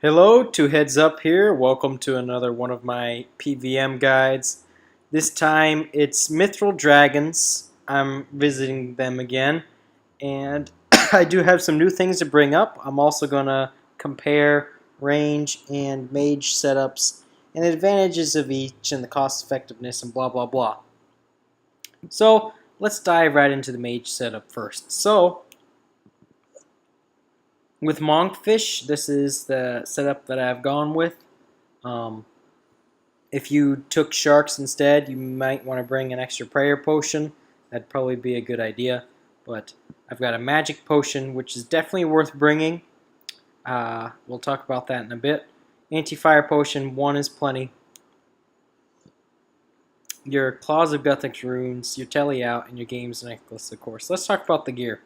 Hello, two heads up here. Welcome to another one of my PVM guides. This time it's Mithril Dragons. I'm visiting them again, and I do have some new things to bring up. I'm also going to compare range and mage setups and the advantages of each and the cost effectiveness and blah blah blah. So let's dive right into the mage setup first. With Monkfish, this is the setup that I've gone with. Um, if you took sharks instead, you might want to bring an extra prayer potion. That'd probably be a good idea. But I've got a magic potion, which is definitely worth bringing. We'll talk about that in a bit. Anti-fire potion, one is plenty. Your Claws of Guthix runes, your Telly out, and your Games necklace, of course. Let's talk about the gear.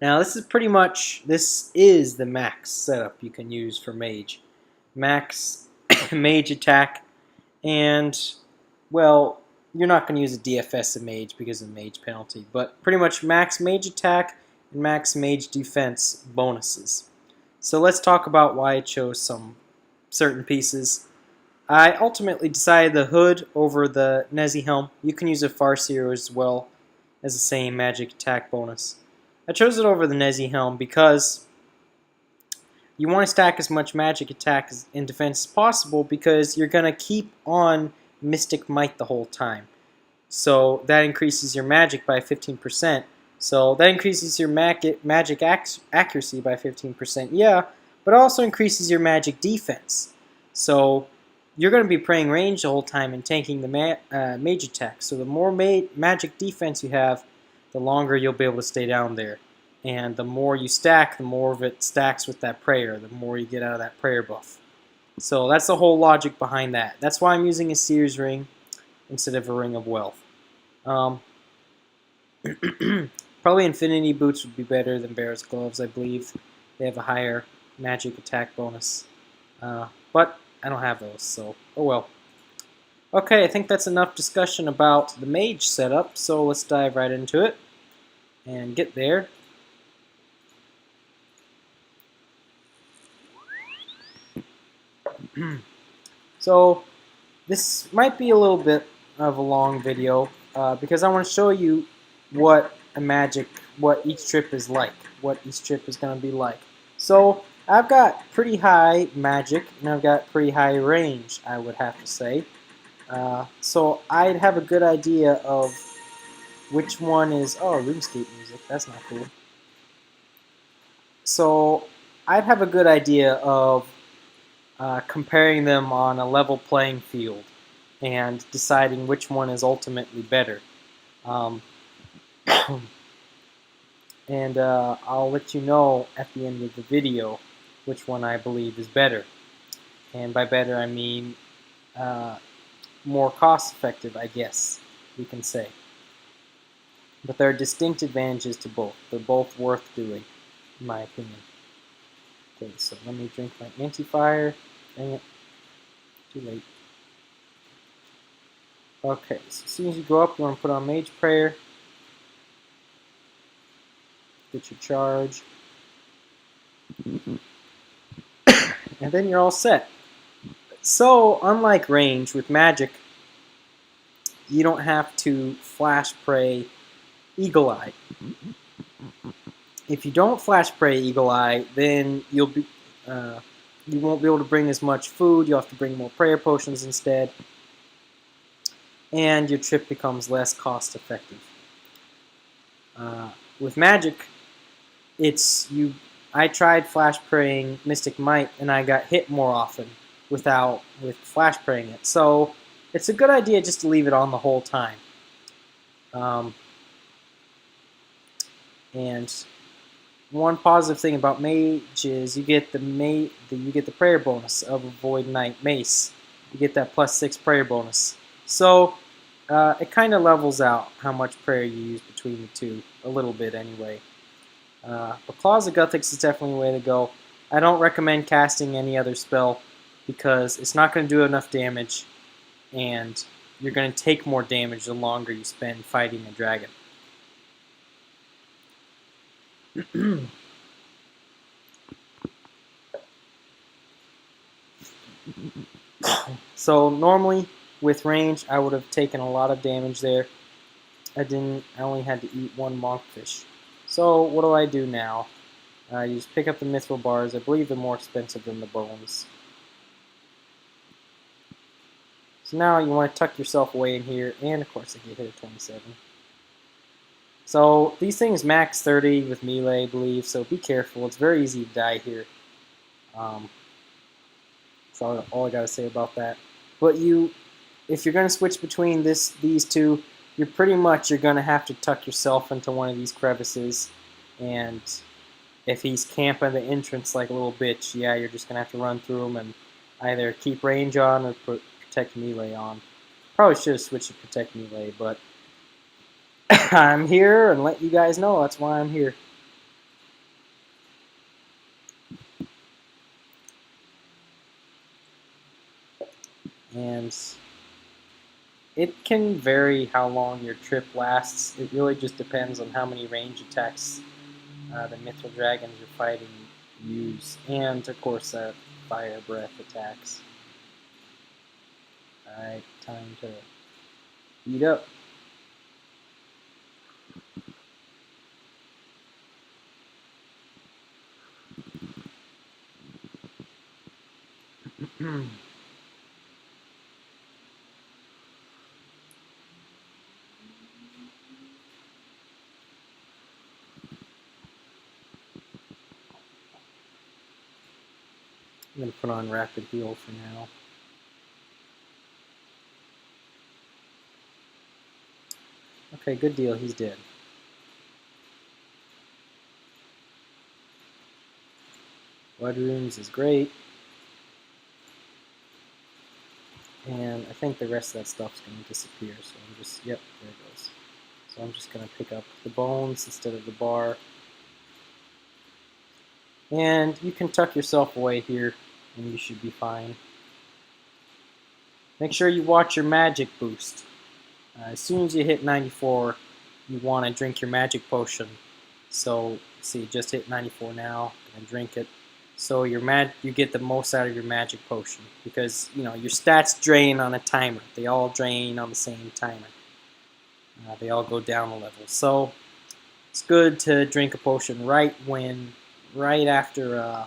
Now this is the max setup you can use for Mage. Max Mage attack, and well, you're not going to use a DFS of Mage because of the Mage penalty, but pretty much max Mage attack and max Mage defense bonuses. So let's talk about why I chose some certain pieces. I ultimately decided the hood over the Nezi helm. You can use a Farseer as well as the same magic attack bonus. I chose it over the Nezi helm because you want to stack as much magic attack and defense as possible because you're going to keep on Mystic Might the whole time. So that increases your magic by 15%. So that increases your magic accuracy by 15%, yeah, but also increases your magic defense. So you're going to be praying range the whole time and tanking the mage attack. So the more magic defense you have, the longer you'll be able to stay down there. And the more you stack, the more of it stacks with that prayer, the more you get out of that prayer buff. So that's the whole logic behind that. That's why I'm using a Seer's Ring instead of a Ring of Wealth. Probably Infinity Boots would be better than Bear's Gloves, I believe. They have a higher magic attack bonus. But I don't have those, so oh well. Okay, I think that's enough discussion about the Mage setup, so let's dive right into it and get there. So this might be a little bit of a long video because I want to show you what each trip is like, what each trip is going to be like. So I've got pretty high magic and I've got pretty high range, I would have to say. So I'd have a good idea of which one is, oh, RuneScape music, that's not cool. So I'd have a good idea of comparing them on a level playing field and deciding which one is ultimately better. And I'll let you know at the end of the video which one I believe is better. And by better I mean more cost effective, I guess we can say. But there are distinct advantages to both. They're both worth doing, in my opinion. Okay, so let me drink my anti-fire. Dang it. Too late. Okay, so as soon as you go up, you want to put on Mage Prayer. Get your charge. And then you're all set. So, unlike range, with magic, you don't have to flash pray Eagle Eye. If you don't flash pray Eagle Eye, then you won't be able to bring as much food. You'll have to bring more prayer potions instead. And your trip becomes less cost effective. With magic, I tried flash praying Mystic Might and I got hit more often with flash praying it. So it's a good idea just to leave it on the whole time. And one positive thing about Mage is you get the prayer bonus of a Void Knight Mace. You get that +6 prayer bonus. So it kind of levels out how much prayer you use between the two, a little bit anyway. But Claws of Guthix is definitely the way to go. I don't recommend casting any other spell because it's not going to do enough damage, and you're going to take more damage the longer you spend fighting a dragon. So normally with range, I would have taken a lot of damage there. I didn't. I only had to eat one monkfish. So what do I do now? You just pick up the mithril bars. I believe they're more expensive than the bones. So now you want to tuck yourself away in here, and of course I get hit at 27. So these things max 30 with melee, I believe, so be careful. It's very easy to die here. That's all I got to say about that. But if you're going to switch between these two, you're going to have to tuck yourself into one of these crevices. And if he's camping the entrance like a little bitch, yeah, you're just going to have to run through him and either keep range on or put protect melee on. Probably should have switched to protect melee, but I'm here and let you guys know that's why I'm here. And it can vary how long your trip lasts. It really just depends on how many range attacks the Mithril dragons you're fighting use, and of course fire breath attacks. Alright, time to heat up. I'm going to put on rapid heal for now. Okay, good deal, he's dead. Blood runes is great. And I think the rest of that stuff's going to disappear, so I'm just, yep, there it goes. So I'm just going to pick up the bones instead of the bar. And you can tuck yourself away here, and you should be fine. Make sure you watch your magic boost. As soon as you hit 94, you want to drink your magic potion. So, see, just hit 94 now, and drink it. So you get the most out of your magic potion, because your stats drain on a timer. They all drain on the same timer. They all go down a level. So it's good to drink a potion right after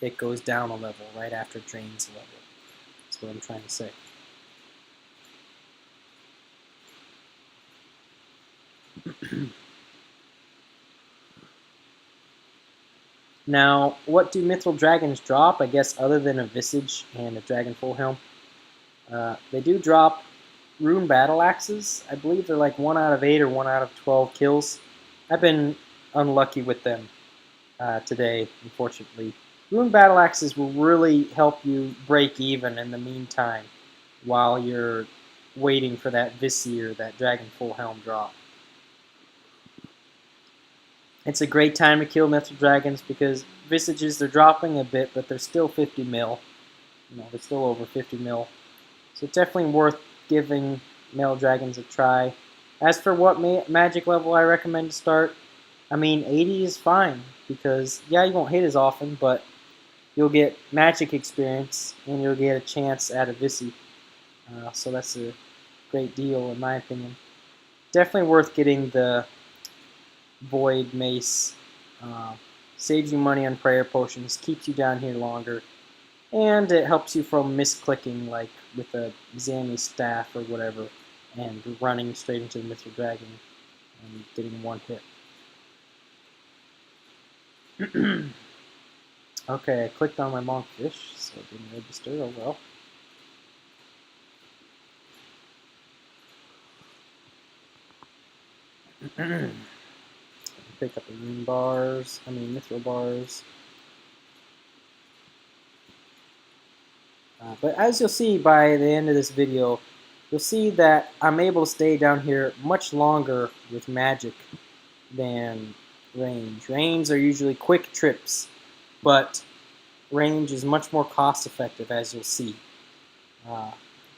it goes down a level, right after it drains a level. That's what I'm trying to say. Now, what do mithril dragons drop? I guess other than a visage and a dragon full helm, they do drop rune battle axes. I believe they're like 1 out of 8 or 1 out of 12 kills. I've been unlucky with them today, unfortunately. Rune battle axes will really help you break even in the meantime while you're waiting for that Visir, that dragon full helm drop. It's a great time to kill mithril dragons because visages, they're dropping a bit, but they're still 50 mil. They're still over 50 mil. So it's definitely worth giving male dragons a try. As for what magic level I recommend to start, I mean 80 is fine because yeah, you won't hit as often, but you'll get magic experience and you'll get a chance at a Visi. So that's a great deal in my opinion. Definitely worth getting the Void Mace. Saves you money on prayer potions, keeps you down here longer, and it helps you from misclicking like with a Zami staff or whatever and running straight into the Mithril Dragon and getting one hit. Okay, I clicked on my monkfish, so it didn't register. Oh well. Pick up the mithril bars. But as you'll see by the end of this video, you'll see that I'm able to stay down here much longer with magic than range. Range are usually quick trips, but range is much more cost effective, as you'll see.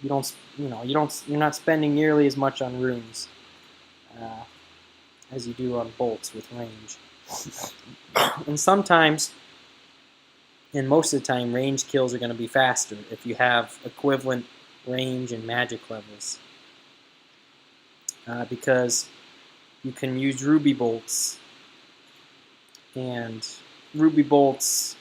You're not spending nearly as much on runes as you do on bolts with range. And sometimes And most of the time, range kills are going to be faster if you have equivalent range and magic levels. Because you can use ruby bolts, and ruby bolts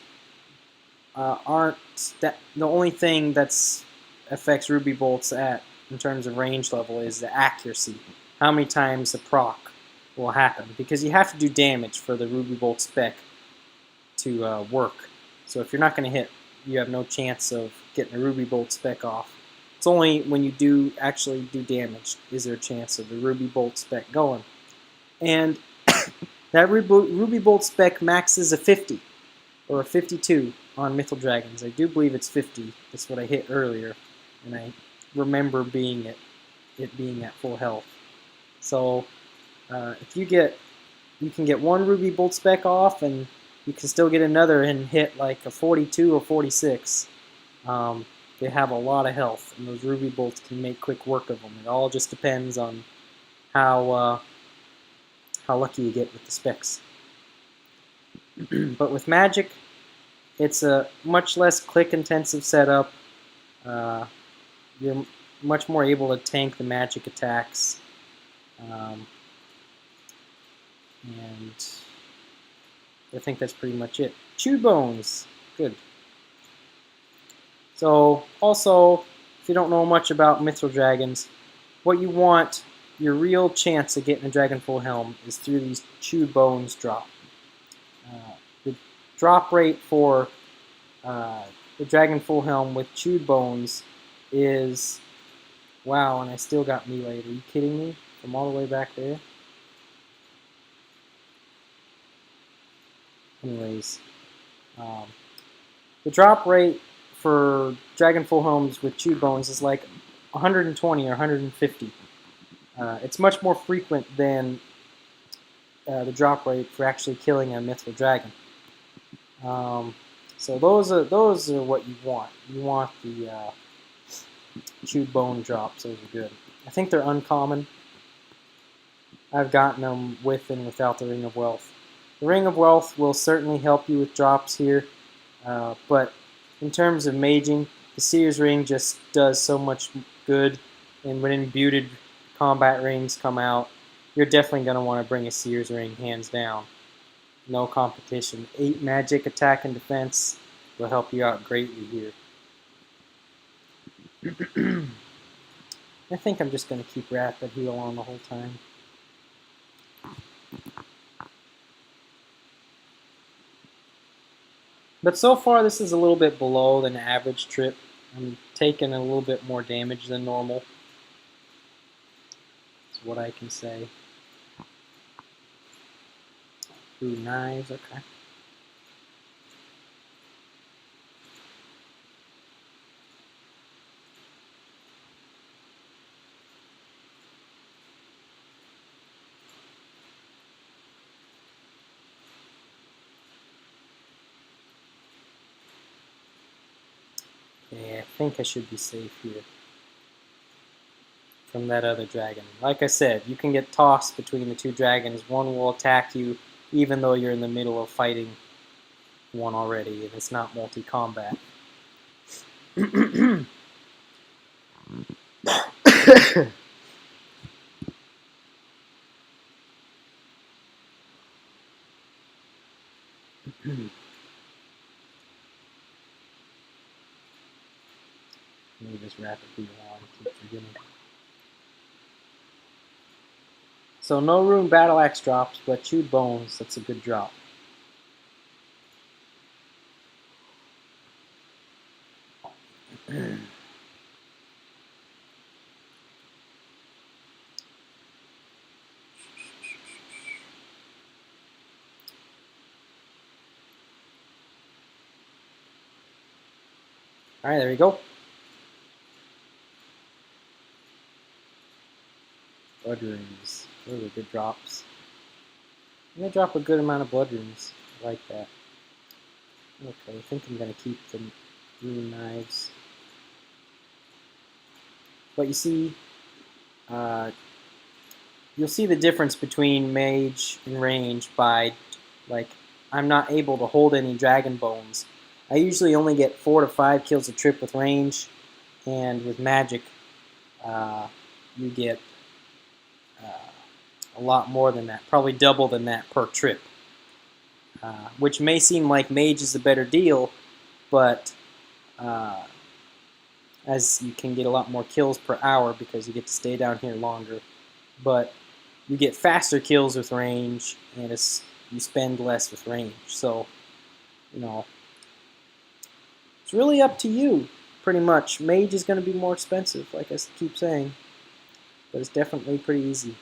aren't that the only thing that's affects ruby bolts in terms of range level is the accuracy. How many times the proc will happen, because you have to do damage for the ruby bolt spec to work. So if you're not going to hit, you have no chance of getting a ruby bolt spec off. It's only when you do actually do damage is there a chance of the ruby bolt spec going. And that ruby bolt spec maxes a 50 or a 52 on Mithril Dragons. I do believe it's 50. That's what I hit earlier, and I remember it being at full health. So if you can get one ruby bolt spec off, and you can still get another and hit like a 42 or 46. They have a lot of health, and those ruby bolts can make quick work of them. It all just depends on how lucky you get with the specs. But with magic, it's a much less click-intensive setup. You're much more able to tank the magic attacks. And I think that's pretty much it. Chewed bones. Good. So, also, if you don't know much about Mithril Dragons, what you want, your real chance of getting a Dragon Full Helm is through these chewed bones drop. The drop rate for the Dragon Full Helm with chewed bones is, wow, and I still got melee. Are you kidding me? From all the way back there? Anyways, the drop rate for Dragon Full Helms with chewed bones is like 120 or 150. It's much more frequent than the drop rate for actually killing a Mithril Dragon. So those are what you want. You want the chewed bone drops. Those are good. I think they're uncommon. I've gotten them with and without the Ring of Wealth. The Ring of Wealth will certainly help you with drops here, but in terms of maging, the Seer's Ring just does so much good, and when imbued combat rings come out, you're definitely going to want to bring a Seer's Ring, hands down. No competition. 8 magic attack and defense will help you out greatly here. I think I'm just going to keep Rapid Heal on the whole time. But so far this is a little bit below than average trip. I'm taking a little bit more damage than normal. That's what I can say. Ooh, knives, okay. Yeah, I think I should be safe here from that other dragon. Like I said, you can get tossed between the two dragons. One will attack you even though you're in the middle of fighting one already, and it's not multi-combat. Maybe just rapidly on, keep forgetting. So no rune battle axe drops, but chewed bones, that's a good drop. Alright, there we go. Blood runes. Those are good drops. And they drop a good amount of blood runes. I like that. Okay, I think I'm going to keep the rune knives. But you see, you'll see the difference between mage and range by, like, I'm not able to hold any dragon bones I usually only get 4 to 5 kills a trip with range, and with magic, you get a lot more than that, probably double than that per trip. Which may seem like Mage is a better deal, but as you can get a lot more kills per hour because you get to stay down here longer. But you get faster kills with range, and you spend less with range. So, you know, it's really up to you, pretty much. Mage is going to be more expensive, like I keep saying, but it's definitely pretty easy.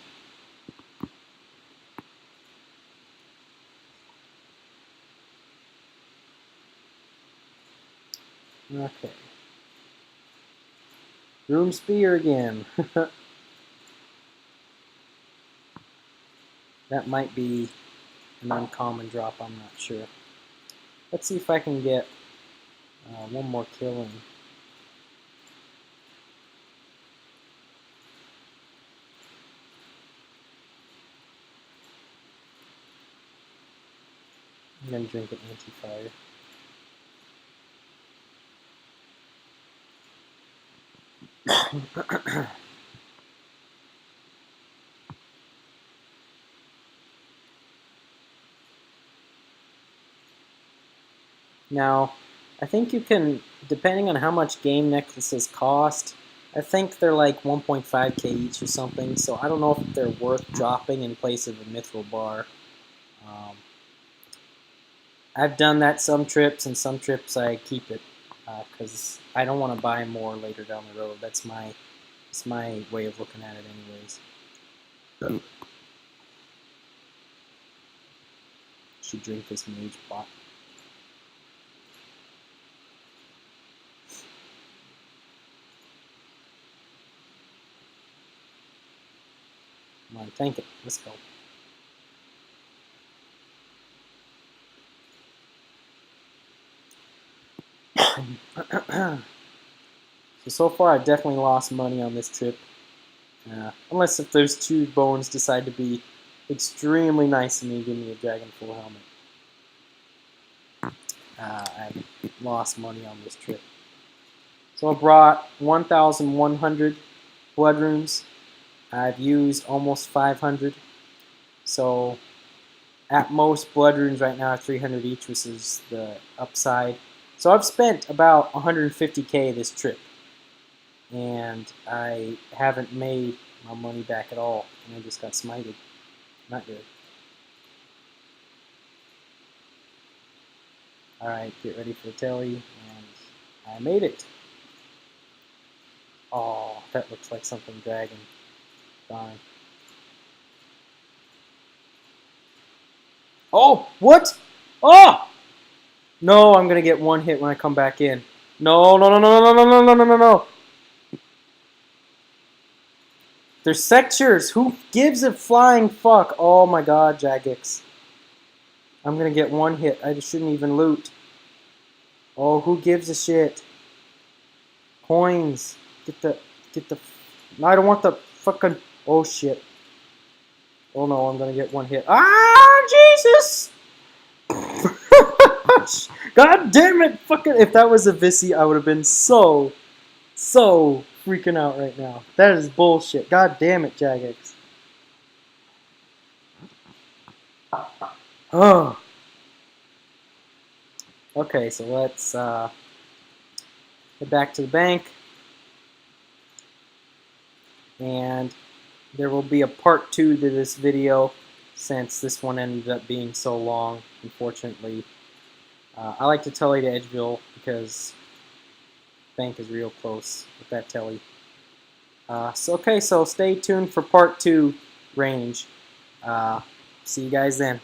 Okay. Room Spear again. That might be an uncommon drop, I'm not sure. Let's see if I can get one more kill in. I'm going to drink an anti-fire. Now, I think you can, depending on how much game necklaces cost, I think they're like 1.5k each or something, so I don't know if they're worth dropping in place of a Mithril bar. I've done that some trips, and some trips I keep it, because I don't want to buy more later down the road. That's my way of looking at it anyways. Should drink this Mage bot. Come on, tank it. Let's go. So far I've definitely lost money on this trip. Unless if those 2 bones decide to be extremely nice to me and give me a Dragon Full helmet. I've lost money on this trip. So I brought 1,100 blood runes. I've used almost 500. So at most, blood runes right now are 300 each, which is the upside. So I've spent about 150k this trip, and I haven't made my money back at all, and I just got smited. Not good. Alright, get ready for the telly, and I made it. Oh, that looks like something dragon. Darn. Oh, what? Oh! No, I'm gonna get 1 hit when I come back in. No, no, no, no, no, no, no, no, no, no, no. They're sectures. Who gives a flying fuck? Oh my god, Jagex. I'm gonna get 1 hit. I just shouldn't even loot. Oh, who gives a shit? Coins. Get the. No, I don't want the fucking. Oh shit. Oh no, I'm gonna get 1 hit. Ah, Jesus! God damn it! Fucking. If that was a Visi, I would have been so freaking out right now. That is bullshit. God damn it, Jagex. Oh. Okay, so let's head back to the bank. And there will be a part 2 to this video, since this one ended up being so long, unfortunately. I like to telly to Edgeville because bank is real close with that telly. So stay tuned for part 2 range. See you guys then.